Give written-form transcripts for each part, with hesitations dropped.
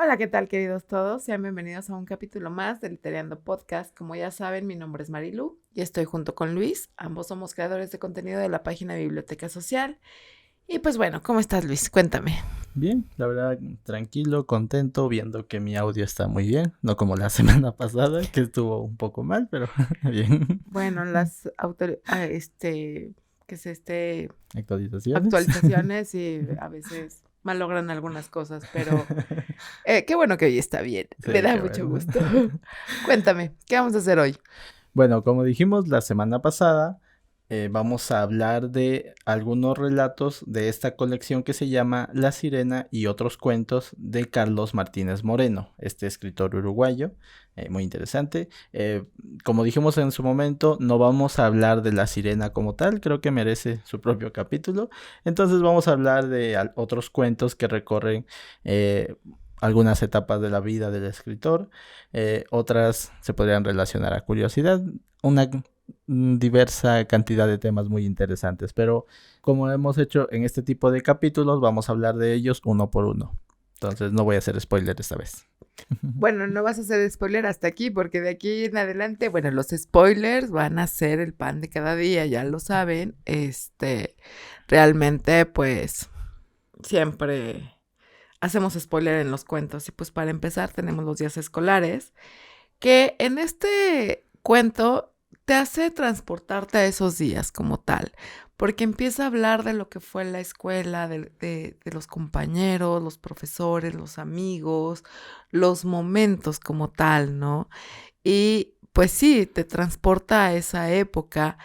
Hola, ¿qué tal, queridos todos? Sean bienvenidos a un capítulo más de Litereando Podcast. Como ya saben, mi nombre es Marilu y estoy junto con Luis. Ambos somos creadores de contenido de la página Biblioteca Social. Y pues bueno, ¿cómo estás, Luis? Cuéntame. Bien, la verdad, tranquilo, contento, viendo que mi audio está muy bien, no como la semana pasada, que estuvo un poco mal, pero bien. Bueno, las Actualizaciones. actualizaciones y a veces malogran algunas cosas, pero qué bueno que hoy está bien. Me Sí, da qué mucho bueno. gusto. Cuéntame, ¿qué vamos a hacer hoy? Bueno, como dijimos la semana pasada, vamos a hablar de algunos relatos de esta colección que se llama La Sirena y otros cuentos de Carlos Martínez Moreno, este escritor uruguayo, muy interesante. Como dijimos en su momento, no vamos a hablar de La Sirena como tal, creo que merece su propio capítulo. Entonces vamos a hablar de otros cuentos que recorren algunas etapas de la vida del escritor. Otras se podrían relacionar a curiosidad, una diversa cantidad de temas muy interesantes, pero como hemos hecho en este tipo de capítulos, vamos a hablar de ellos uno por uno. Entonces no voy a hacer spoiler esta vez. Bueno, no vas a hacer spoiler hasta aquí, porque de aquí en adelante, bueno, los spoilers van a ser el pan de cada día, ya lo saben. Realmente, pues, siempre hacemos spoiler en los cuentos. Y pues para empezar tenemos los días escolares, que en este cuento te hace transportarte a esos días como tal, porque empieza a hablar de lo que fue la escuela, de los compañeros, los profesores, los amigos, los momentos como tal, ¿no? Y pues sí, te transporta a esa época.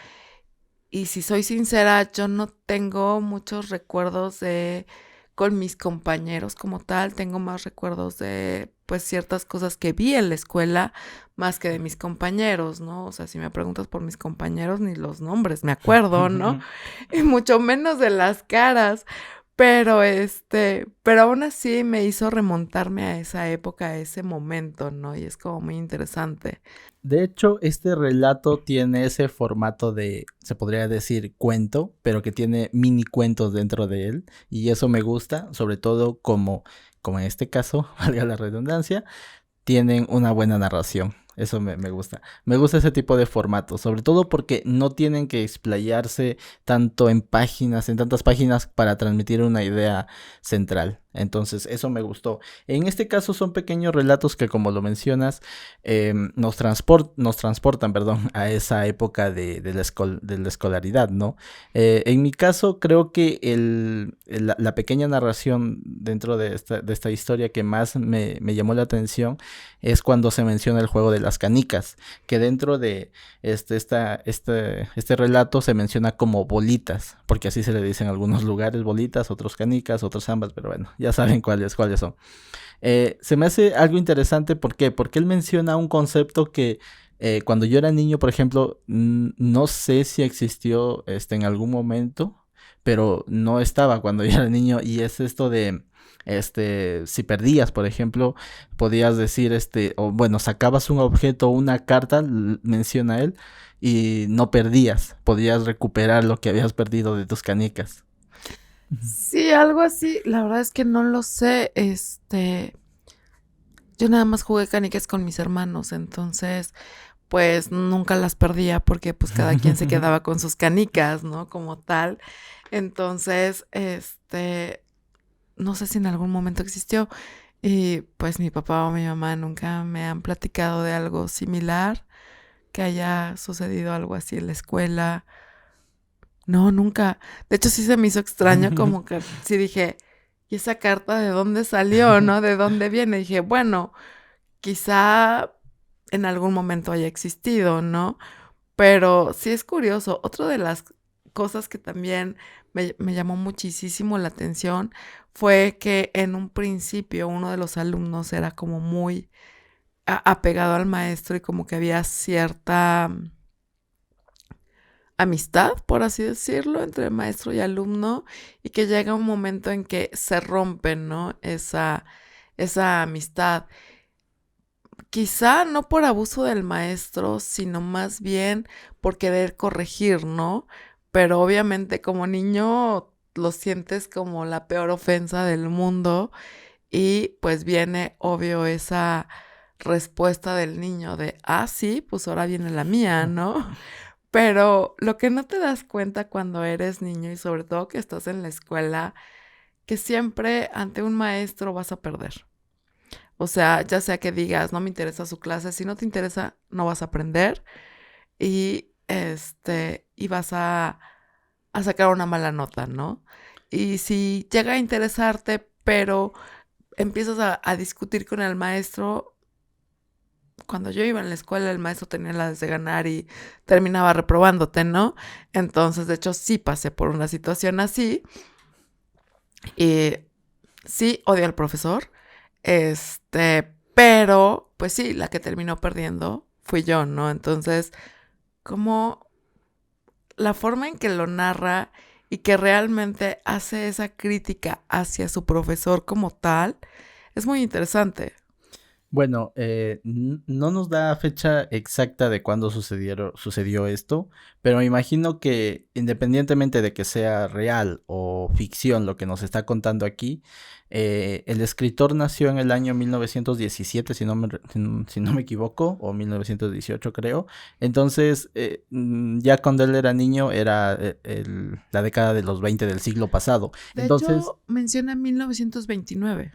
Y si soy sincera, yo no tengo muchos recuerdos de con mis compañeros como tal, tengo más recuerdos de pues ciertas cosas que vi en la escuela más que de mis compañeros, ¿no? O sea, si me preguntas por mis compañeros, ni los nombres me acuerdo, ¿no? Y mucho menos de las caras. Pero aún así me hizo remontarme a esa época, a ese momento, ¿no? Y es como muy interesante. De hecho, este relato tiene ese formato de, se podría decir, cuento, pero que tiene mini cuentos dentro de él. Y eso me gusta, sobre todo como en este caso, valga la redundancia, tienen una buena narración. Eso me gusta. Me gusta ese tipo de formato, sobre todo porque no tienen que explayarse tanto en páginas, en tantas páginas para transmitir una idea central. Entonces, eso me gustó. En este caso son pequeños relatos que, como lo mencionas, nos transportan, perdón, a esa época de la escolaridad, ¿no? En mi caso, creo que la pequeña narración dentro de esta historia que más me llamó la atención es cuando se menciona el juego de las canicas, que dentro de este relato se menciona como bolitas, porque así se le dice en algunos lugares, bolitas, otros canicas, otros ambas, pero bueno, ya saben cuáles son. Se me hace algo interesante, ¿por qué? Porque él menciona un concepto que cuando yo era niño, por ejemplo, no sé si existió en algún momento, pero no estaba cuando yo era niño, y es esto de si perdías, por ejemplo, podías decir o bueno, sacabas un objeto o una carta, menciona él, y no perdías, podías recuperar lo que habías perdido de tus canicas. Sí, algo así. La verdad es que no lo sé. Yo nada más jugué canicas con mis hermanos, entonces, pues nunca las perdía porque pues cada quien se quedaba con sus canicas, ¿no? Como tal. Entonces, no sé si en algún momento existió. Y pues mi papá o mi mamá nunca me han platicado de algo similar, que haya sucedido algo así en la escuela. No, nunca. De hecho, sí se me hizo extraño, como que sí dije, ¿y esa carta de dónde salió, no? ¿De dónde viene? Dije, bueno, quizá en algún momento haya existido, ¿no? Pero sí es curioso. Otra de las cosas que también me llamó muchísimo la atención fue que en un principio uno de los alumnos era como muy apegado al maestro y como que había cierta amistad, por así decirlo, entre maestro y alumno, y que llega un momento en que se rompe, ¿no? Esa amistad. Quizá no por abuso del maestro, sino más bien por querer corregir, ¿no? Pero obviamente como niño lo sientes como la peor ofensa del mundo y pues viene obvio esa respuesta del niño de, sí, pues ahora viene la mía, ¿no? Pero lo que no te das cuenta cuando eres niño y sobre todo que estás en la escuela, que siempre ante un maestro vas a perder. O sea, ya sea que digas, no me interesa su clase, si no te interesa, no vas a aprender y vas a sacar una mala nota, ¿no? Y si llega a interesarte, pero empiezas a discutir con el maestro, cuando yo iba en la escuela, el maestro tenía las de ganar y terminaba reprobándote, ¿no? Entonces, de hecho, sí pasé por una situación así. Y sí, odio al profesor. Pero, pues sí, la que terminó perdiendo fui yo, ¿no? Entonces, como la forma en que lo narra y que realmente hace esa crítica hacia su profesor como tal, es muy interesante. Bueno, no nos da fecha exacta de cuándo sucedió esto, pero me imagino que independientemente de que sea real o ficción lo que nos está contando aquí, el escritor nació en el año 1917, si no me equivoco, o 1918 creo. Entonces, ya cuando él era niño era la década de los 20 del siglo pasado. De Entonces, hecho, menciona 1929.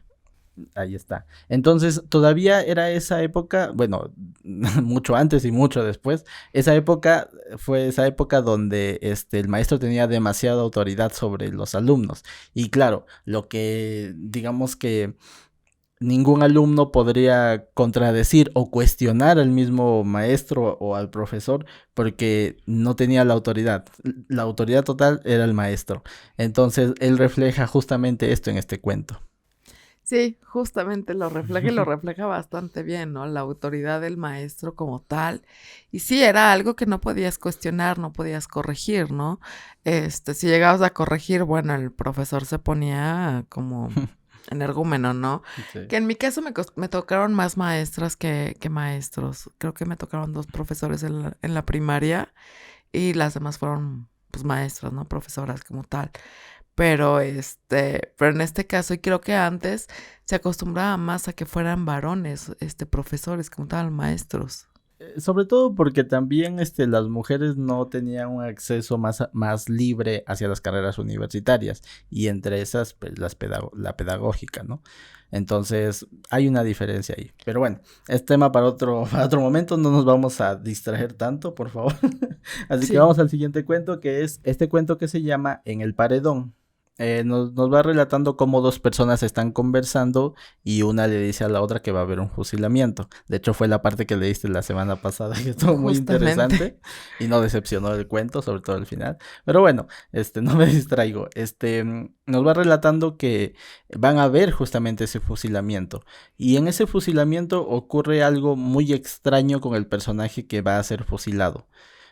ahí está. Entonces, todavía era esa época, bueno, mucho antes y mucho después, esa época fue esa época donde el maestro tenía demasiada autoridad sobre los alumnos. Y claro, lo que digamos que ningún alumno podría contradecir o cuestionar al mismo maestro o al profesor porque no tenía la autoridad. La autoridad total era el maestro. Entonces, él refleja justamente esto en este cuento. Sí, justamente lo refleja y lo refleja bastante bien, ¿no? La autoridad del maestro como tal. Y sí, era algo que no podías cuestionar, no podías corregir, ¿no? Si llegabas a corregir, bueno, el profesor se ponía como energúmeno, ¿no? Sí. Que en mi caso me tocaron más maestras que maestros. Creo que me tocaron 2 profesores en la primaria y las demás fueron, pues, maestras, ¿no? Profesoras como tal. Pero en este caso, y creo que antes se acostumbraba más a que fueran varones, profesores, como tal, maestros. Sobre todo porque también las mujeres no tenían un acceso más libre hacia las carreras universitarias y entre esas pues, la pedagógica, ¿no? Entonces hay una diferencia ahí. Pero bueno, es tema para para otro momento, no nos vamos a distraer tanto, por favor. Así que Sí. vamos al siguiente cuento, que es este cuento que se llama En el Paredón. Nos va relatando cómo 2 personas están conversando y una le dice a la otra que va a haber un fusilamiento. De hecho, fue la parte que leíste la semana pasada que estuvo muy Justamente. interesante y no decepcionó el cuento, sobre todo el final. Pero bueno, no me distraigo. Nos va relatando que van a ver justamente ese fusilamiento. Y en ese fusilamiento ocurre algo muy extraño con el personaje que va a ser fusilado.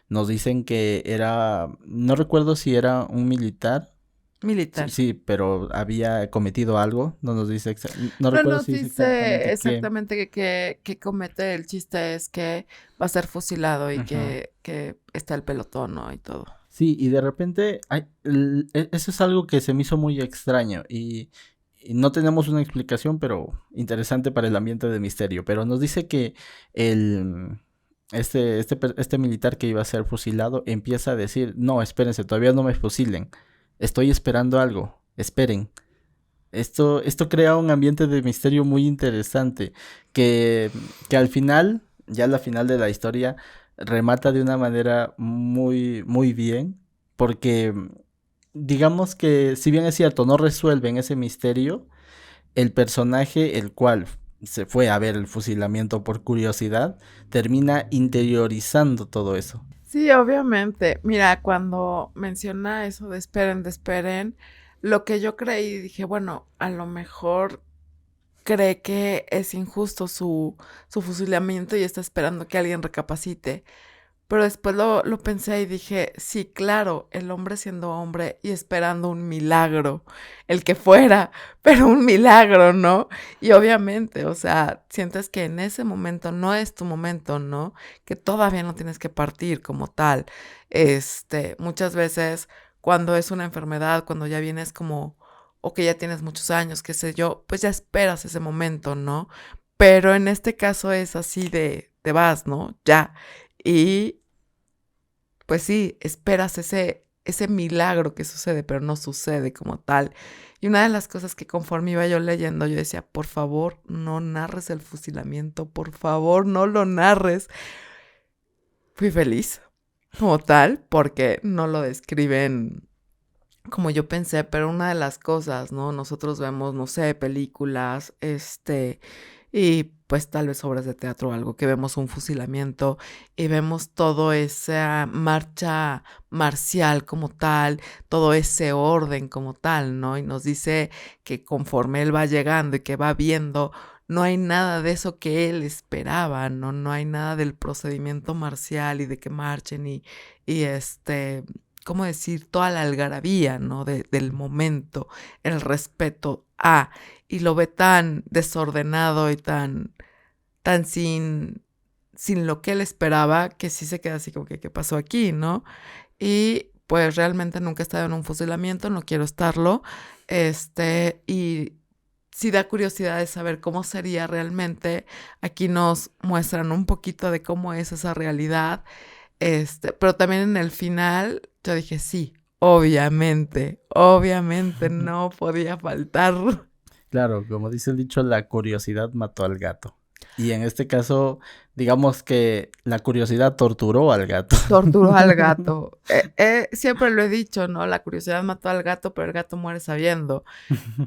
Nos dicen que no recuerdo si era un militar. Sí, Militar. sí, pero había cometido algo, no nos dice, no No recuerdo nos si dice dice exactamente qué. exactamente que comete. El chiste es que va a ser fusilado y Ujú. que está el pelotón, ¿no? Y todo. Sí, y de repente, eso es algo que se me hizo muy extraño y no tenemos una explicación, pero interesante para el ambiente de misterio. Pero nos dice que el, este militar que iba a ser fusilado empieza a decir, no, espérense, todavía no me fusilen, estoy esperando algo, esperen. Esto crea un ambiente de misterio muy interesante que, que al final, ya la final de la historia, remata de una manera muy bien, porque digamos que si bien es cierto, no resuelven ese misterio, el personaje, el cual se fue a ver el fusilamiento por curiosidad, termina interiorizando todo eso. Sí, obviamente. Mira, cuando menciona eso de esperen, lo que yo creí, dije, bueno, a lo mejor cree que es injusto su fusilamiento y está esperando que alguien recapacite. Pero después lo pensé y dije, sí, claro, el hombre siendo hombre y esperando un milagro, el que fuera, pero un milagro, ¿no? Y obviamente, o sea, sientes que en ese momento no es tu momento, ¿no? Que todavía no tienes que partir como tal. Muchas veces cuando es una enfermedad, cuando ya vienes como o que ya tienes muchos años, qué sé yo, pues ya esperas ese momento, ¿no? Pero en este caso es así de, te vas, ¿no? Ya. Y pues sí, esperas ese milagro que sucede, pero no sucede como tal. Y una de las cosas que conforme iba yo leyendo, yo decía, por favor, no narres el fusilamiento, por favor, no lo narres. Fui feliz como tal, porque no lo describen como yo pensé, pero una de las cosas, ¿no? Nosotros vemos, no sé, películas, y pues tal vez obras de teatro o algo, que vemos un fusilamiento y vemos todo esa marcha marcial como tal, todo ese orden como tal, ¿no? Y nos dice que conforme él va llegando y que va viendo, no hay nada de eso que él esperaba, ¿no? No hay nada del procedimiento marcial y de que marchen y ¿cómo decir? Toda la algarabía, ¿no? Del momento, el respeto a, y lo ve tan desordenado y tan sin lo que él esperaba, que sí se queda así como que, ¿qué pasó aquí, no? Y pues realmente nunca he estado en un fusilamiento, no quiero estarlo, y sí da curiosidad de saber cómo sería realmente. Aquí nos muestran un poquito de cómo es esa realidad, pero también en el final yo dije, sí, obviamente no podía faltar. Claro, como dice el dicho, la curiosidad mató al gato. Y en este caso, digamos que la curiosidad torturó al gato. Torturó al gato. Siempre lo he dicho, ¿no? La curiosidad mató al gato, pero el gato muere sabiendo.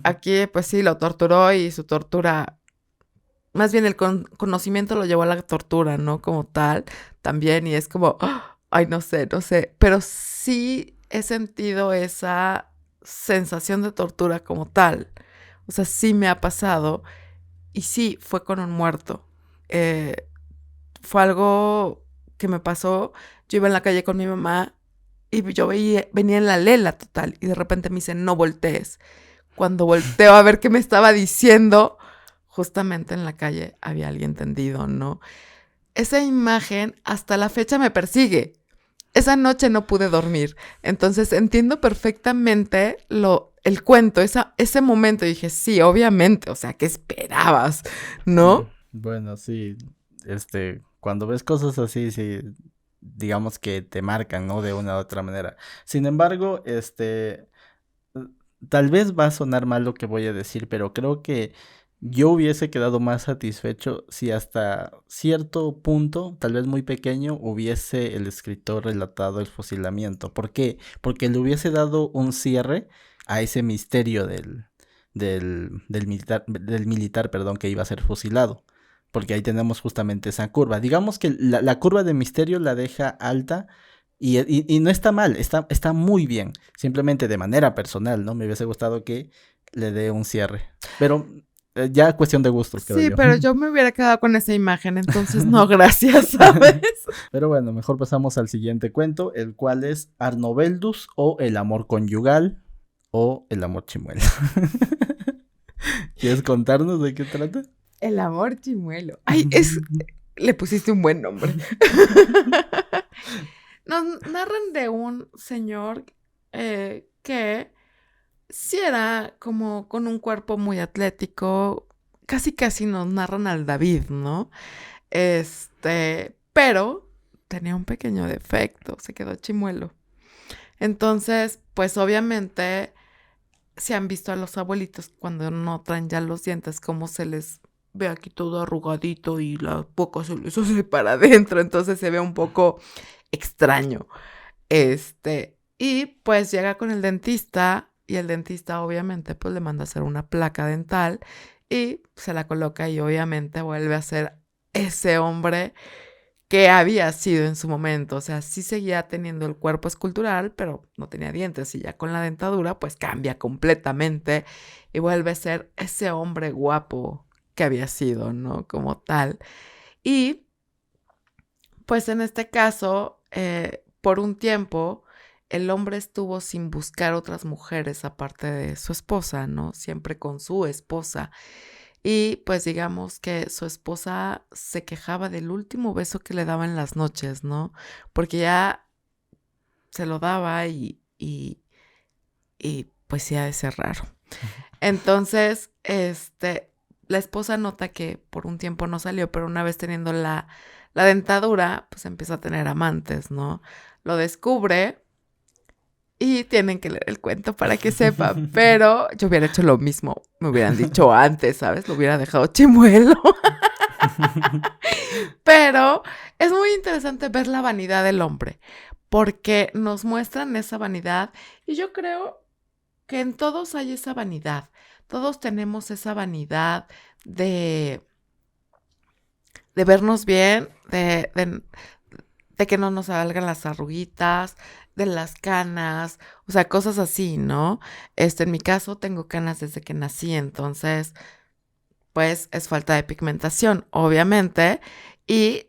Aquí, pues sí, lo torturó y su tortura, más bien el conocimiento lo llevó a la tortura, ¿no? Como tal, también, y es como, ay, no sé, pero sí he sentido esa sensación de tortura como tal. O sea, sí me ha pasado y sí, fue con un muerto. Eh, Fue algo que me pasó. Yo iba en la calle con mi mamá y yo venía en la lela total y de repente me dice, no voltees. Cuando volteo a ver qué me estaba diciendo, justamente en la calle había alguien tendido, ¿no? Esa imagen hasta la fecha me persigue. Esa noche no pude dormir. Entonces entiendo perfectamente el cuento, ese momento. Y dije, sí, obviamente, o sea, ¿qué esperabas? ¿No? Bueno, sí, cuando ves cosas así, sí, digamos que te marcan, ¿no? De una u otra manera. Sin embargo, tal vez va a sonar mal lo que voy a decir, pero creo que yo hubiese quedado más satisfecho si hasta cierto punto, tal vez muy pequeño, hubiese el escritor relatado el fusilamiento. ¿Por qué? Porque le hubiese dado un cierre a ese misterio del militar, perdón, que iba a ser fusilado. Porque ahí tenemos justamente esa curva. Digamos que la curva de misterio la deja alta y no está mal, está muy bien. Simplemente de manera personal, ¿no? Me hubiese gustado que le dé un cierre. Pero ya cuestión de gustos, creo Sí, yo. pero yo me hubiera quedado con esa imagen, entonces no, gracias, ¿sabes? Pero bueno, mejor pasamos al siguiente cuento, el cual es Arnobeldus o El amor conyugal o El amor chimuelo. ¿Quieres contarnos de qué trata? El amor chimuelo. Ay, le pusiste un buen nombre. Nos narran de un señor que sí era como con un cuerpo muy atlético. Casi nos narran al David, ¿no? Pero tenía un pequeño defecto, se quedó chimuelo. Entonces, pues obviamente, se han visto a los abuelitos cuando no traen ya los dientes, como se les ve aquí todo arrugadito y la boca se les hace para adentro, entonces se ve un poco extraño. Y pues llega con el dentista y el dentista obviamente pues le manda a hacer una placa dental y se la coloca y obviamente vuelve a ser ese hombre que había sido en su momento. O sea, sí seguía teniendo el cuerpo escultural, pero no tenía dientes y ya con la dentadura pues cambia completamente y vuelve a ser ese hombre guapo que había sido, ¿no? Como tal. Y pues en este caso, por un tiempo, el hombre estuvo sin buscar otras mujeres aparte de su esposa, ¿no? Siempre con su esposa. Y pues digamos que su esposa se quejaba del último beso que le daba en las noches, ¿no? Porque ya se lo daba y pues sí ha de ser raro. Entonces, la esposa nota que por un tiempo no salió, pero una vez teniendo la dentadura, pues empieza a tener amantes, ¿no? Lo descubre y tienen que leer el cuento para que sepa. Pero yo hubiera hecho lo mismo. Me hubieran dicho antes, ¿sabes? Lo hubiera dejado chimuelo. Pero es muy interesante ver la vanidad del hombre, porque nos muestran esa vanidad y yo creo que en todos hay esa vanidad. Todos tenemos esa vanidad de vernos bien, de que no nos salgan las arruguitas, de las canas, o sea, cosas así, ¿no? En mi caso tengo canas desde que nací, entonces, pues es falta de pigmentación, obviamente, y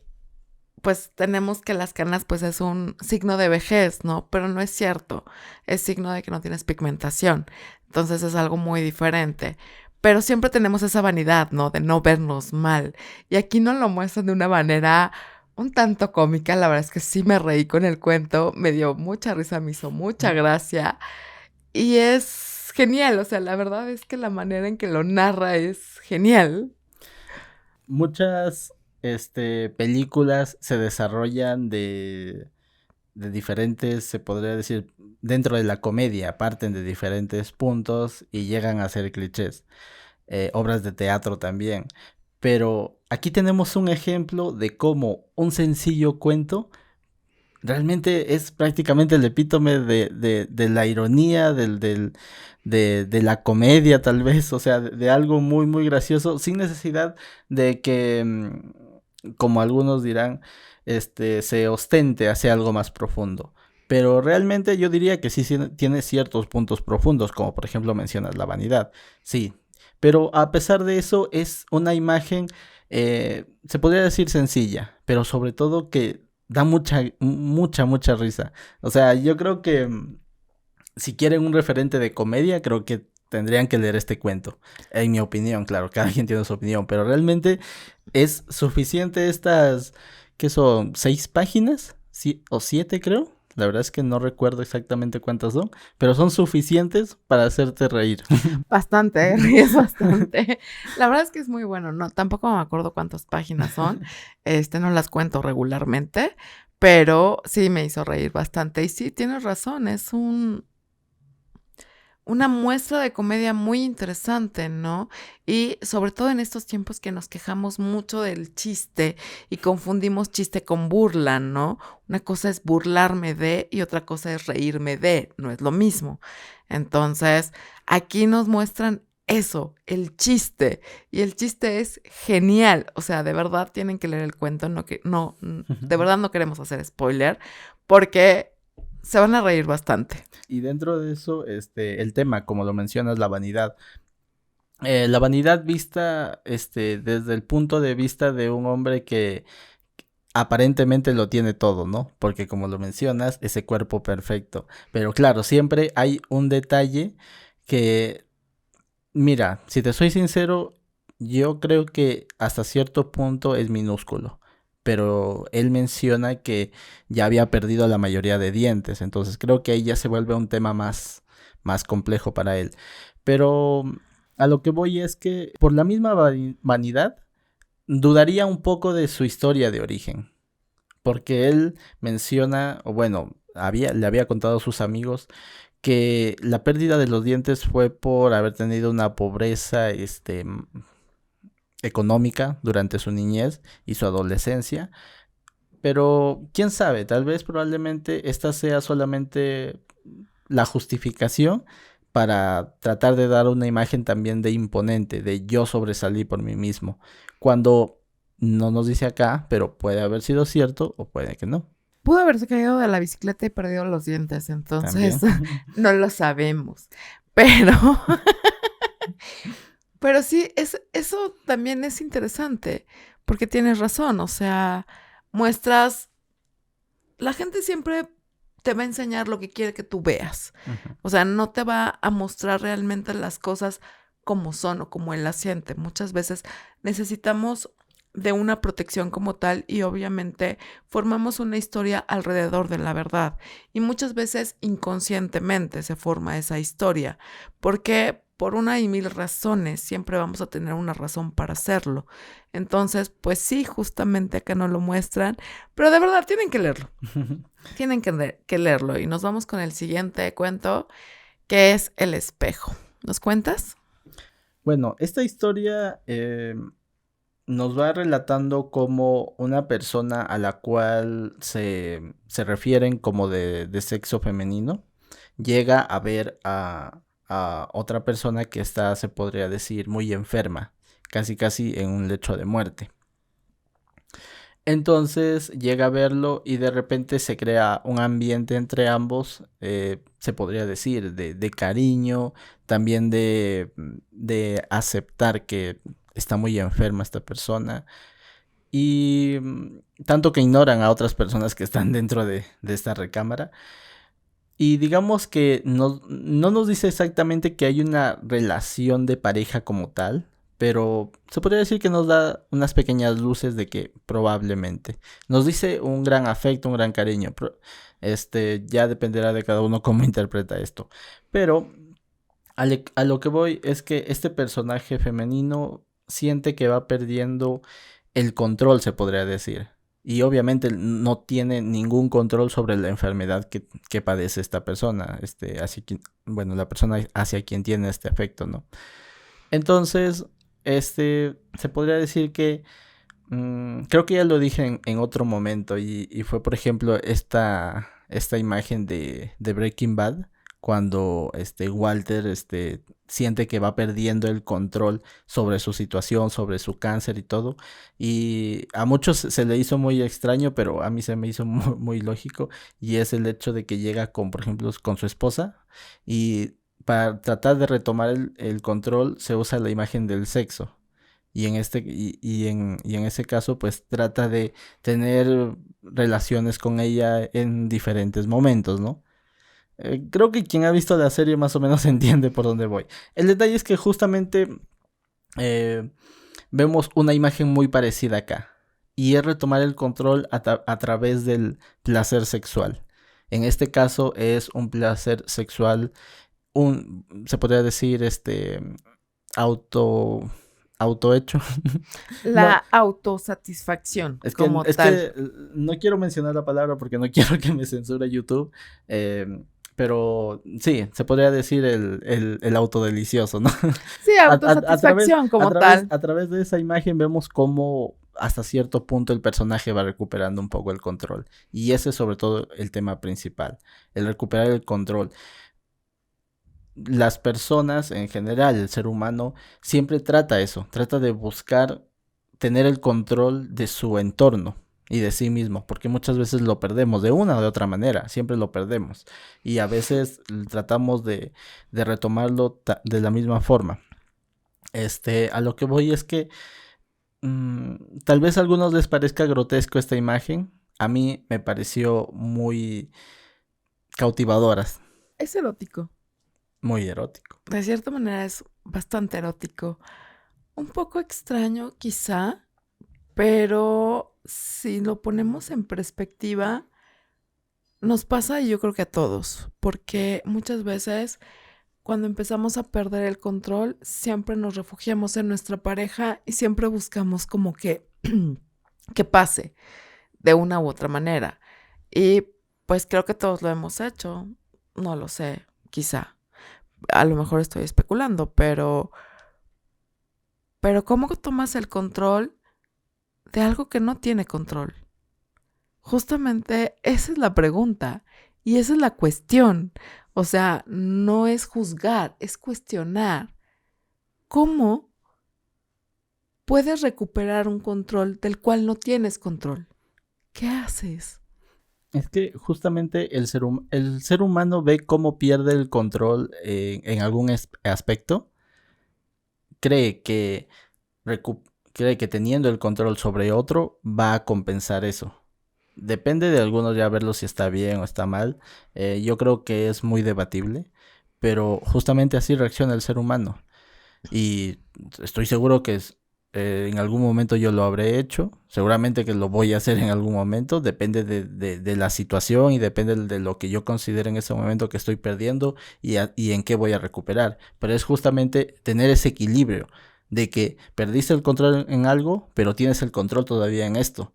pues tenemos que las canas pues es un signo de vejez, ¿no? Pero no es cierto, es signo de que no tienes pigmentación, entonces es algo muy diferente. Pero siempre tenemos esa vanidad, ¿no? De no vernos mal. Y aquí nos lo muestran de una manera un tanto cómica. La verdad es que sí me reí con el cuento. Me dio mucha risa, me hizo mucha gracia. Y es genial. O sea, la verdad es que la manera en que lo narra es genial. Muchas películas se desarrollan de diferentes, se podría decir, dentro de la comedia, parten de diferentes puntos y llegan a ser clichés. Obras de teatro también. Pero aquí tenemos un ejemplo de cómo un sencillo cuento realmente es prácticamente el epítome de la ironía, de la comedia tal vez, o sea, de algo muy, muy gracioso, sin necesidad de que, como algunos dirán, se ostente hacia algo más profundo. Pero realmente yo diría que sí tiene ciertos puntos profundos, como por ejemplo mencionas la vanidad, sí. Pero a pesar de eso es una imagen, se podría decir sencilla, pero sobre todo que da mucha, mucha, mucha risa. O sea, yo creo que si quieren un referente de comedia, creo que tendrían que leer este cuento. En mi opinión, claro, cada quien tiene su opinión, pero realmente es suficiente estas, ¿qué son? ¿6 páginas? ¿Sí? ¿O 7 creo? La verdad es que no recuerdo exactamente cuántas son, pero son suficientes para hacerte reír. Bastante, ríes bastante. La verdad es que es muy bueno. No, tampoco me acuerdo cuántas páginas son. No las cuento regularmente, pero sí me hizo reír bastante. Y sí, tienes razón, es una muestra de comedia muy interesante, ¿no? Y sobre todo en estos tiempos que nos quejamos mucho del chiste y confundimos chiste con burla, ¿no? Una cosa es burlarme de y otra cosa es reírme de, no es lo mismo. Entonces, aquí nos muestran eso, el chiste, y el chiste es genial. O sea, de verdad tienen que leer el cuento, de verdad no queremos hacer spoiler, porque se van a reír bastante. Y dentro de eso, el tema, como lo mencionas, la vanidad. La vanidad vista, desde el punto de vista de un hombre que aparentemente lo tiene todo, ¿no? Porque como lo mencionas, ese cuerpo perfecto. Pero claro, siempre hay un detalle que, mira, si te soy sincero, yo creo que hasta cierto punto es minúsculo. Pero él menciona que ya había perdido la mayoría de dientes. Entonces creo que ahí ya se vuelve un tema más complejo para él. Pero a lo que voy es que por la misma vanidad, dudaría un poco de su historia de origen. Porque él menciona, o bueno, le había contado a sus amigos que la pérdida de los dientes fue por haber tenido una pobreza, económica durante su niñez y su adolescencia. Pero quién sabe, tal vez probablemente esta sea solamente la justificación para tratar de dar una imagen también de imponente, de yo sobresalí por mí mismo, cuando no nos dice acá, pero puede haber sido cierto o puede que no. Pudo haberse caído de la bicicleta y perdido los dientes, entonces no lo sabemos. Pero, pero sí, eso también es interesante, porque tienes razón, o sea, la gente siempre te va a enseñar lo que quiere que tú veas. O sea, no te va a mostrar realmente las cosas como son o como él las siente. Muchas veces necesitamos de una protección como tal y obviamente formamos una historia alrededor de la verdad y muchas veces inconscientemente se forma esa historia. ¿Por qué? por una y mil razones, siempre vamos a tener una razón para hacerlo. Entonces, pues sí, justamente acá no lo muestran, pero de verdad tienen que leerlo. Tienen que leerlo. Y nos vamos con el siguiente cuento, que es El espejo. ¿Nos cuentas? Bueno, esta historia nos va relatando como una persona a la cual se refieren como de sexo femenino llega a ver a otra persona que está, se podría decir, muy enferma, casi casi en un lecho de muerte. Entonces llega a verlo y de repente se crea un ambiente entre ambos, se podría decir, de cariño, también de aceptar que está muy enferma esta persona y tanto que ignoran a otras personas que están dentro de esta recámara. Y digamos que no nos dice exactamente que hay una relación de pareja como tal, pero se podría decir que nos da unas pequeñas luces de que probablemente. Nos dice un gran afecto, un gran cariño. Ya dependerá de cada uno cómo interpreta esto. Pero a lo que voy es que este personaje femenino siente que va perdiendo el control, se podría decir. Y obviamente no tiene ningún control sobre la enfermedad que padece esta persona, bueno, la persona hacia quien tiene este afecto, ¿no? Entonces, se podría decir que, creo que ya lo dije en otro momento, y fue, por ejemplo, esta imagen de Breaking Bad, cuando Walter siente que va perdiendo el control sobre su situación, sobre su cáncer y todo. Y a muchos se le hizo muy extraño, pero a mí se me hizo muy lógico. Y es el hecho de que llega con, por ejemplo, con su esposa y para tratar de retomar el control se usa la imagen del sexo. Y en ese caso, pues trata de tener relaciones con ella en diferentes momentos, ¿no? Creo que quien ha visto la serie más o menos entiende por dónde voy. El detalle es que justamente eh, vemos una imagen muy parecida acá. Y es retomar el control a través del placer sexual. En este caso es un placer sexual, se podría decir, auto, autohecho. La No, autosatisfacción es que, como es tal. que no quiero mencionar la palabra porque no quiero que me censure YouTube. eh, pero sí, se podría decir el autodelicioso, ¿no? Sí, A, a- a través, autosatisfacción a como través, tal. a través de esa imagen vemos cómo hasta cierto punto el personaje va recuperando un poco el control. Y ese es sobre todo el tema principal, el recuperar el control. Las personas en general, el ser humano, siempre trata eso, trata de buscar tener el control de su entorno y de sí mismo, porque muchas veces lo perdemos de una o de otra manera, siempre lo perdemos. Y a veces tratamos de retomarlo de la misma forma. A lo que voy es que tal vez a algunos les parezca grotesco esta imagen, a mí me pareció muy cautivadora, Es erótico. muy erótico. De cierta manera es bastante erótico. Un poco extraño quizá, pero si lo ponemos en perspectiva, nos pasa y yo creo que a todos, porque muchas veces cuando empezamos a perder el control, siempre nos refugiamos en nuestra pareja y siempre buscamos como que pase de una u otra manera. Y pues creo que todos lo hemos hecho, no lo sé, quizá. A lo mejor estoy especulando, pero ¿cómo tomas el control de algo que no tiene control? Justamente esa es la pregunta y esa es la cuestión. O sea, no es juzgar, es cuestionar. ¿Cómo puedes recuperar un control del cual no tienes control? ¿Qué haces? Es que justamente el ser humano ve cómo pierde el control en algún aspecto, cree que, cree que teniendo el control sobre otro va a compensar eso. Depende de algunos ya verlo si está bien o está mal. Yo creo que es muy debatible, pero justamente así reacciona el ser humano. Y estoy seguro que En algún momento yo lo habré hecho, seguramente que lo voy a hacer en algún momento, depende de la situación y depende de lo que yo considere en ese momento que estoy perdiendo y en qué voy a recuperar. Pero es justamente tener ese equilibrio de que perdiste el control en algo, pero tienes el control todavía en esto.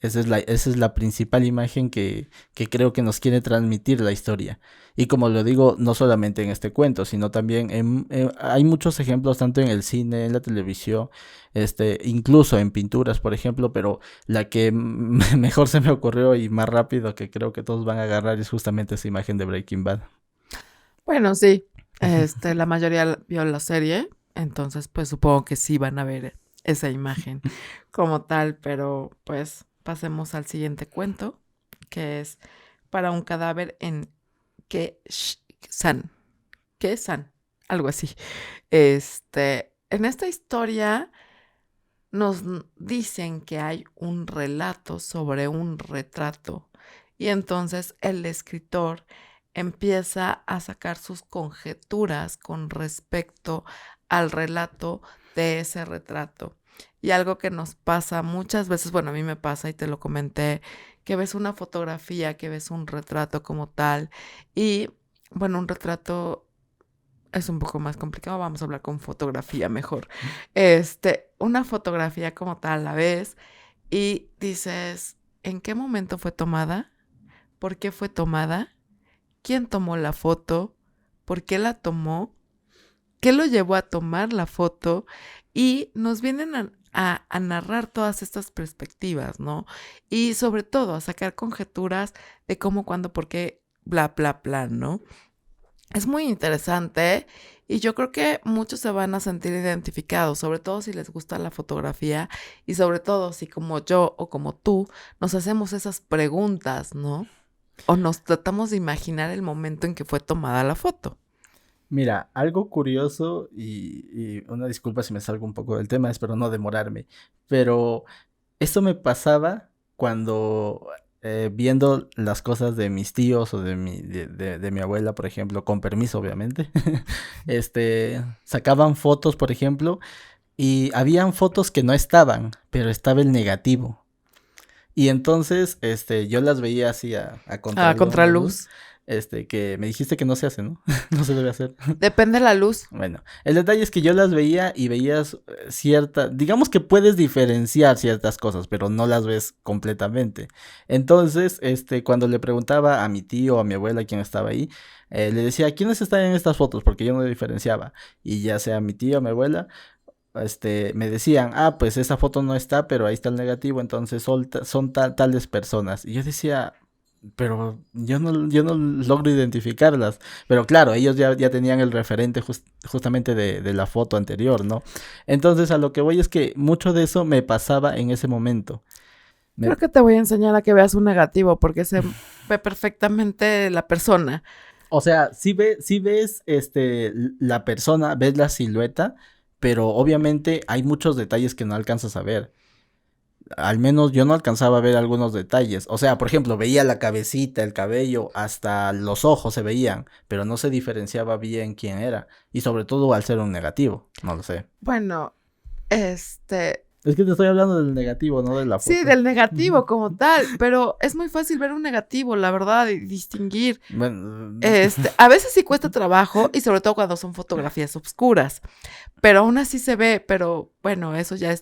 Esa es la principal imagen que creo que nos quiere transmitir la historia. Y como lo digo, no solamente en este cuento, sino también hay muchos ejemplos tanto en el cine, en la televisión, incluso en pinturas, por ejemplo, pero la que mejor se me ocurrió y más rápido que creo que todos van a agarrar es justamente esa imagen de Breaking Bad. Bueno, sí, la mayoría vio la serie, entonces pues supongo que sí van a ver esa imagen como tal, pero pues pasemos al siguiente cuento, que es para un cadáver en San, algo así. En esta historia nos dicen que hay un relato sobre un retrato y entonces el escritor empieza a sacar sus conjeturas con respecto al relato de ese retrato. Y algo que nos pasa muchas veces, bueno, a mí me pasa y te lo comenté, que ves una fotografía, que ves un retrato como tal y, bueno, un retrato es un poco más complicado, vamos a hablar con fotografía mejor. Una fotografía como tal la ves y dices, ¿en qué momento fue tomada? ¿Por qué fue tomada? ¿Quién tomó la foto? ¿Por qué la tomó? ¿Qué lo llevó a tomar la foto? Y nos vienen a narrar todas estas perspectivas, ¿no? Y sobre todo a sacar conjeturas de cómo, cuándo, por qué, bla, bla, bla, ¿no? Es muy interesante y yo creo que muchos se van a sentir identificados, sobre todo si les gusta la fotografía y sobre todo si como yo o como tú nos hacemos esas preguntas, ¿no? O nos tratamos de imaginar el momento en que fue tomada la foto. Mira, algo curioso y una disculpa si me salgo un poco del tema, espero no demorarme, pero esto me pasaba cuando viendo las cosas de mis tíos o de mi abuela, por ejemplo, con permiso, obviamente, sacaban fotos, por ejemplo, y habían fotos que no estaban, pero estaba el negativo. Y entonces, yo las veía así a A contraluz, contraluz. que me dijiste que no se hace, ¿no? No se debe hacer. Depende de la luz. Bueno, el detalle es que yo las veía y veías digamos que puedes diferenciar ciertas cosas, pero no las ves completamente. Entonces, cuando le preguntaba a mi tío o a mi abuela quién estaba ahí, le decía, ¿quiénes están en estas fotos? Porque yo no diferenciaba. Y ya sea mi tío o mi abuela, me decían, pues esa foto no está, pero ahí está el negativo, entonces son tales personas. Y yo decía, pero yo no logro identificarlas. Pero claro, ellos ya tenían el referente justamente de la foto anterior, ¿no? Entonces a lo que voy es que mucho de eso me pasaba en ese momento. Creo que te voy a enseñar a que veas un negativo porque se ve perfectamente la persona. O sea, sí ves la persona, ves la silueta, pero obviamente hay muchos detalles que no alcanzas a ver. Al menos yo no alcanzaba a ver algunos detalles. O sea, por ejemplo, veía la cabecita, el cabello, hasta los ojos se veían, pero no se diferenciaba bien quién era. Y sobre todo al ser un negativo, no lo sé. Bueno, Es que te estoy hablando del negativo, no de la foto. sí, del negativo como tal, pero es muy fácil ver un negativo, la verdad, y distinguir. Bueno, A veces sí cuesta trabajo y sobre todo cuando son fotografías oscuras, pero aún así se ve, pero bueno, eso ya es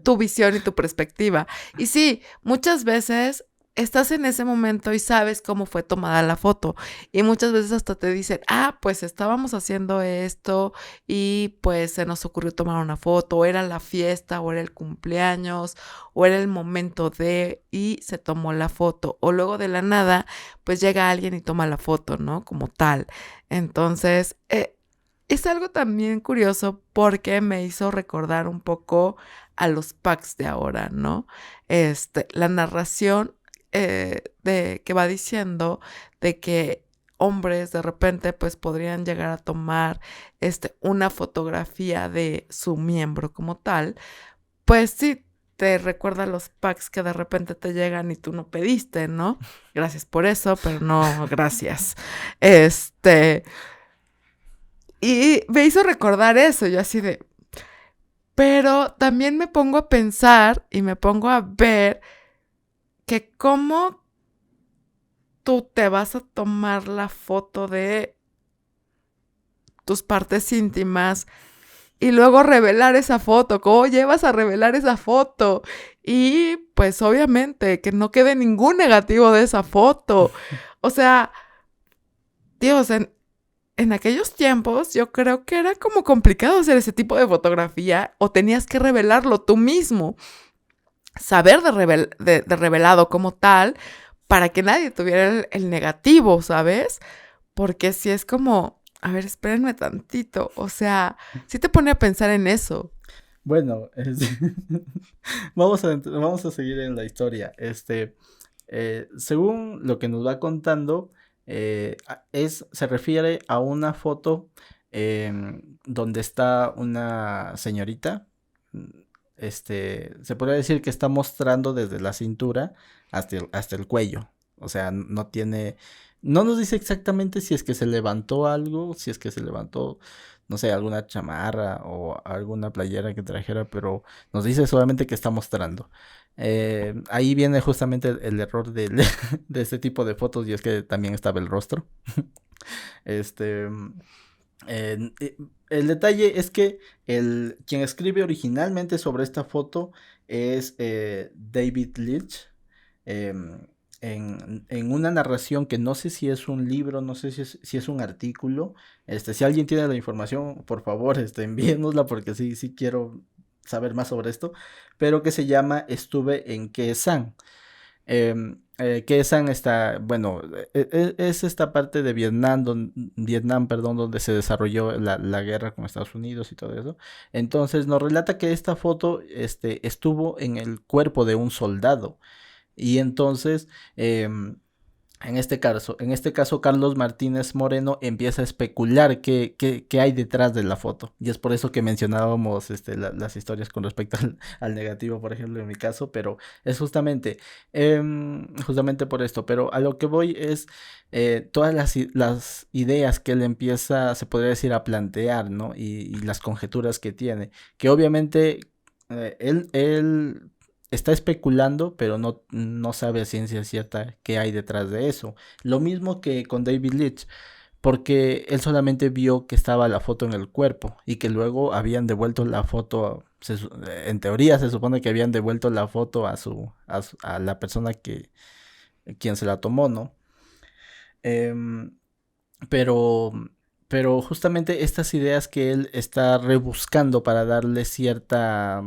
tu visión y tu perspectiva. Y sí, muchas veces estás en ese momento y sabes cómo fue tomada la foto y muchas veces hasta te dicen, pues estábamos haciendo esto y pues se nos ocurrió tomar una foto, o era la fiesta, o era el cumpleaños, o era el momento y se tomó la foto, o luego de la nada, pues llega alguien y toma la foto, ¿no? Como tal. Entonces, es algo también curioso porque me hizo recordar un poco a los packs de ahora, ¿no? La narración de que va diciendo de que hombres de repente pues podrían llegar a tomar una fotografía de su miembro como tal, pues sí te recuerda los packs que de repente te llegan y tú no pediste, ¿no? Gracias por eso, pero no, gracias. Y me hizo recordar eso, yo así de, Pero también me pongo a pensar y me pongo a ver que cómo tú te vas a tomar la foto de tus partes íntimas y luego revelar esa foto. ¿Cómo llevas a revelar esa foto? Y pues obviamente que no quede ningún negativo de esa foto. O sea, Dios, en aquellos tiempos yo creo que era como complicado hacer ese tipo de fotografía o tenías que revelarlo tú mismo. Saber de revelado como tal para que nadie tuviera el negativo, ¿sabes? Porque si es como, a ver, espérenme tantito. O sea, sí te pone a pensar en eso. Bueno, vamos a seguir en la historia. Según lo que nos va contando, se refiere a una foto donde está una señorita. Se podría decir que está mostrando desde la cintura hasta el cuello. O sea, no nos dice exactamente si es que se levantó algo, si es que se levantó, no sé, alguna chamarra o alguna playera que trajera, pero nos dice solamente que está mostrando. Ahí viene justamente el error de este tipo de fotos, y es que también estaba el rostro. Este, el detalle es que quien escribe originalmente sobre esta foto es David Leitch. En una narración que no sé si es un libro, no sé si es un artículo. Si alguien tiene la información, por favor, envíenosla, porque sí quiero saber más sobre esto. Pero que se llama Estuve en Khe Khe Sanh está, bueno, es esta parte de Vietnam, perdón, donde se desarrolló la guerra con Estados Unidos y todo eso. Entonces nos relata que esta foto estuvo en el cuerpo de un soldado. Y entonces, en este caso, Carlos Martínez Moreno empieza a especular qué hay detrás de la foto. Y es por eso que mencionábamos las historias con respecto al negativo, por ejemplo, en mi caso, pero es justamente por esto. Pero a lo que voy es todas las ideas que él empieza, se podría decir, a plantear, ¿no? Y las conjeturas que tiene, que obviamente él está especulando, pero no sabe a ciencia cierta qué hay detrás de eso. Lo mismo que con David Leitch, porque él solamente vio que estaba la foto en el cuerpo y que luego habían devuelto la foto. En teoría se supone que habían devuelto la foto a la persona quien se la tomó, ¿no? Em, pero, pero justamente estas ideas que él está rebuscando para darle cierta,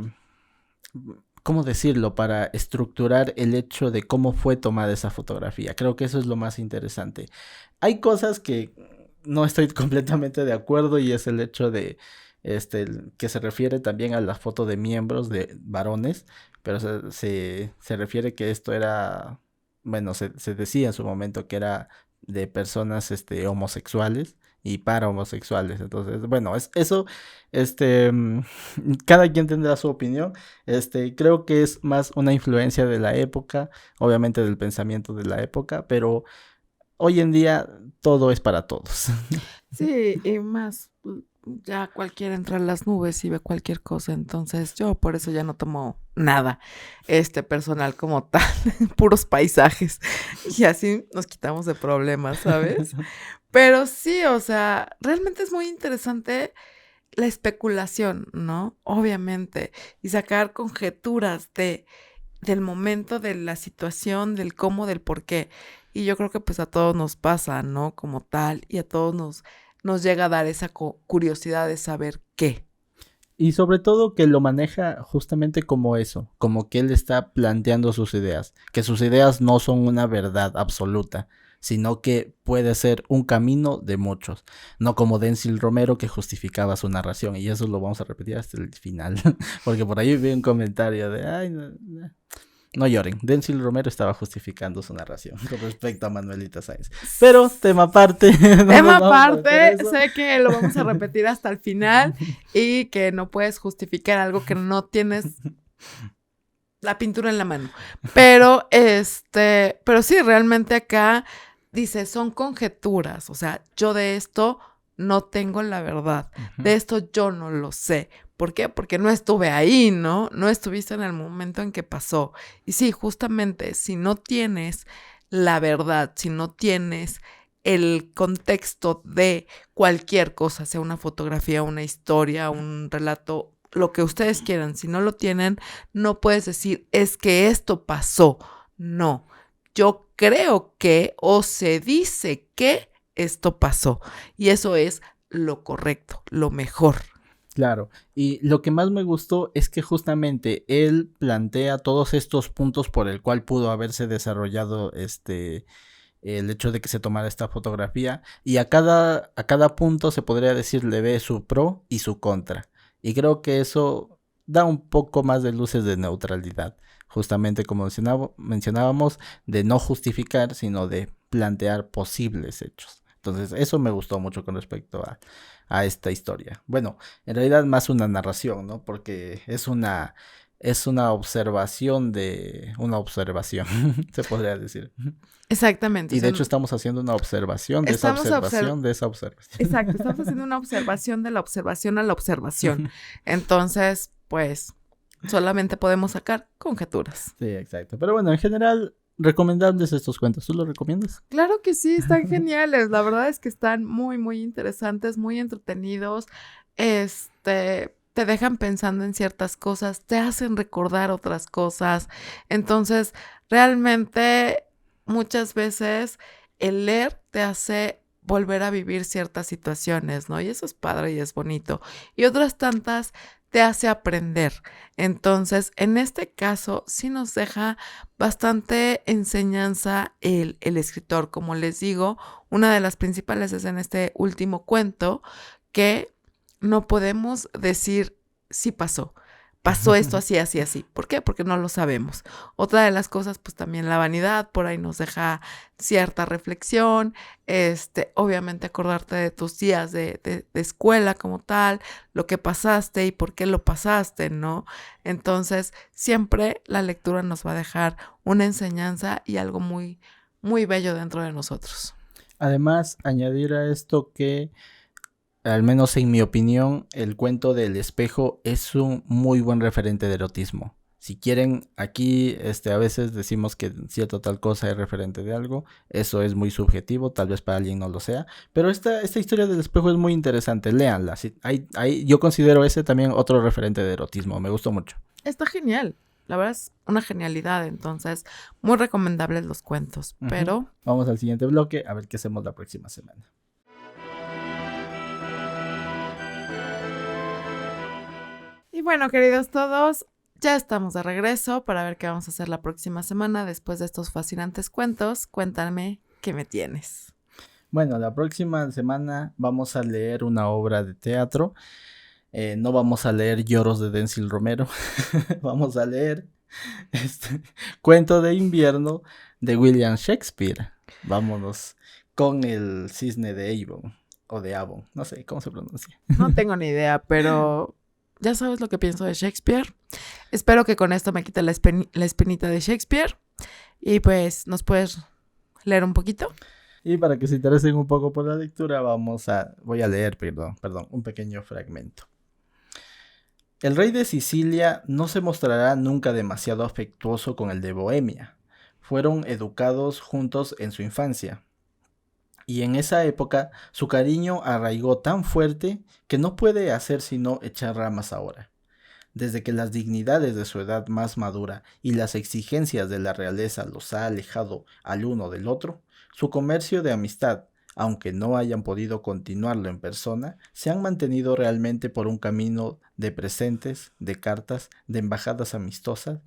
¿cómo decirlo? Para estructurar el hecho de cómo fue tomada esa fotografía. Creo que eso es lo más interesante. Hay cosas que no estoy completamente de acuerdo, y es el hecho de que se refiere también a la foto de miembros de varones, pero se refiere que esto era, bueno, se decía en su momento que era de personas homosexuales y para homosexuales. Entonces, bueno, eso, este, cada quien tendrá su opinión. Creo que es más una influencia de la época, obviamente del pensamiento de la época, pero hoy en día todo es para todos. Sí, y más, ya cualquiera entra en las nubes y ve cualquier cosa, entonces yo por eso ya no tomo nada, personal como tal, puros paisajes, y así nos quitamos de problemas, ¿sabes? Pero sí, o sea, realmente es muy interesante la especulación, ¿no? Obviamente, y sacar conjeturas del momento, de la situación, del cómo, del por qué. Y yo creo que pues a todos nos pasa, ¿no? Como tal, y a todos nos llega a dar esa curiosidad de saber qué. Y sobre todo que lo maneja justamente como eso, como que él está planteando sus ideas, que sus ideas no son una verdad absoluta, sino que puede ser un camino de muchos, no como Denzil Romero, que justificaba su narración, y eso lo vamos a repetir hasta el final, porque por ahí vi un comentario de, ay, no lloren, Denzil Romero estaba justificando su narración con respecto a Manuelita Sáenz. Pero tema aparte. Tema aparte, sé que lo vamos a repetir hasta el final y que no puedes justificar algo que no tienes la pintura en la mano. Pero pero sí, realmente acá dice, son conjeturas, o sea, yo de esto no tengo la verdad, de esto yo no lo sé. ¿Por qué? Porque no estuve ahí, ¿no? No estuviste en el momento en que pasó. Y sí, justamente, si no tienes la verdad, si no tienes el contexto de cualquier cosa, sea una fotografía, una historia, un relato, lo que ustedes quieran, si no lo tienen, no puedes decir, es que esto pasó. No, yo creo que o se dice que esto pasó. Y eso es lo correcto, lo mejor. Claro, y lo que más me gustó es que justamente él plantea todos estos puntos por el cual pudo haberse desarrollado el hecho de que se tomara esta fotografía, y a cada punto se podría decir le ve su pro y su contra. Y creo que eso da un poco más de luces de neutralidad, justamente como mencionábamos, de no justificar, sino de plantear posibles hechos. Entonces, eso me gustó mucho con respecto a esta historia. Bueno, en realidad más una narración, ¿no? Porque es una observación de una observación, se podría decir. Exactamente. Y de hecho estamos haciendo una observación de esa observación de esa observación. Exacto, estamos haciendo una observación de la observación a la observación. Entonces, pues, solamente podemos sacar conjeturas. Sí, exacto. Pero bueno, en general, recomendables estos cuentos. ¿Tú los recomiendas? Claro que sí, están geniales. La verdad es que están muy, muy interesantes, muy entretenidos. Te dejan pensando en ciertas cosas, te hacen recordar otras cosas. Entonces, realmente, muchas veces el leer te hace volver a vivir ciertas situaciones, ¿no? Y eso es padre y es bonito. Y otras tantas te hace aprender. Entonces, en este caso, sí nos deja bastante enseñanza el escritor. Como les digo, una de las principales es en este último cuento, que no podemos decir si pasó. Pasó esto así, así, así. ¿Por qué? Porque no lo sabemos. Otra de las cosas, pues también la vanidad, por ahí nos deja cierta reflexión. Obviamente acordarte de tus días de escuela como tal, lo que pasaste y por qué lo pasaste, ¿no? Entonces, siempre la lectura nos va a dejar una enseñanza y algo muy, muy bello dentro de nosotros. Además, añadir a esto que, al menos en mi opinión, el cuento del espejo es un muy buen referente de erotismo. Si quieren, aquí a veces decimos que cierta tal cosa es referente de algo. Eso es muy subjetivo, tal vez para alguien no lo sea. Pero esta historia del espejo es muy interesante, léanla. Sí, yo considero ese también otro referente de erotismo, me gustó mucho. Está genial. La verdad es una genialidad, entonces muy recomendables los cuentos, pero... Vamos al siguiente bloque a ver qué hacemos la próxima semana. Y bueno, queridos todos, ya estamos de regreso para ver qué vamos a hacer la próxima semana después de estos fascinantes cuentos. Cuéntame qué me tienes. Bueno, la próxima semana vamos a leer una obra de teatro. No vamos a leer Lloros de Denzil Romero. Vamos a leer Cuento de invierno de William Shakespeare. Vámonos con el cisne de Avon o de Avon. No sé cómo se pronuncia. No tengo ni idea, pero ya sabes lo que pienso de Shakespeare. Espero que con esto me quite la espinita de Shakespeare. Y pues, ¿nos puedes leer un poquito? Y para que se interesen un poco por la lectura, voy a leer, perdón, un pequeño fragmento. El rey de Sicilia no se mostrará nunca demasiado afectuoso con el de Bohemia. Fueron educados juntos en su infancia. Y en esa época su cariño arraigó tan fuerte que no puede hacer sino echar ramas ahora. Desde que las dignidades de su edad más madura y las exigencias de la realeza los ha alejado al uno del otro, su comercio de amistad, aunque no hayan podido continuarlo en persona, se han mantenido realmente por un camino de presentes, de cartas, de embajadas amistosas,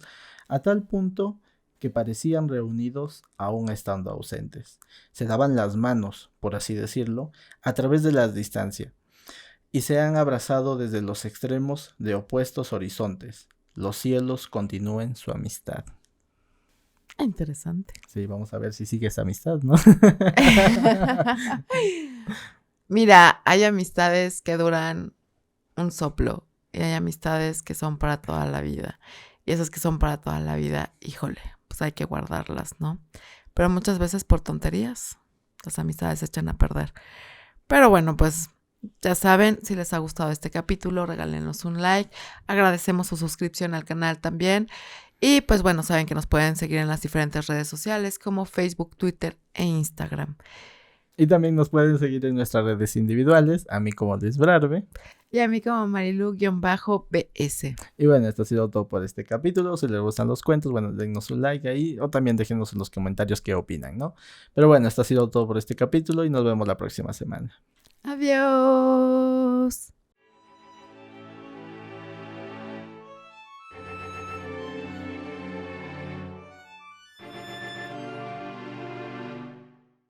a tal punto que parecían reunidos aún estando ausentes. Se daban las manos, por así decirlo, a través de las distancias, y se han abrazado desde los extremos de opuestos horizontes. Los cielos continúen su amistad. Interesante. Sí, vamos a ver si sigue esa amistad, ¿no? Mira, hay amistades que duran un soplo y hay amistades que son para toda la vida. Y esas que son para toda la vida, híjole, pues hay que guardarlas, ¿no? Pero muchas veces por tonterías las amistades se echan a perder. Pero bueno, pues Ya saben, si les ha gustado este capítulo, regálenos un like. Agradecemos su suscripción al canal también. Y pues bueno, saben que nos pueden seguir en las diferentes redes sociales como Facebook, Twitter e Instagram. Y también nos pueden seguir en nuestras redes individuales, a mí como Luis Brarbe. Y a mí como Marilu-BS. Y bueno, esto ha sido todo por este capítulo. Si les gustan los cuentos, bueno, dennos un like ahí o también déjenos en los comentarios qué opinan, ¿no? Pero bueno, esto ha sido todo por este capítulo y nos vemos la próxima semana. Adiós.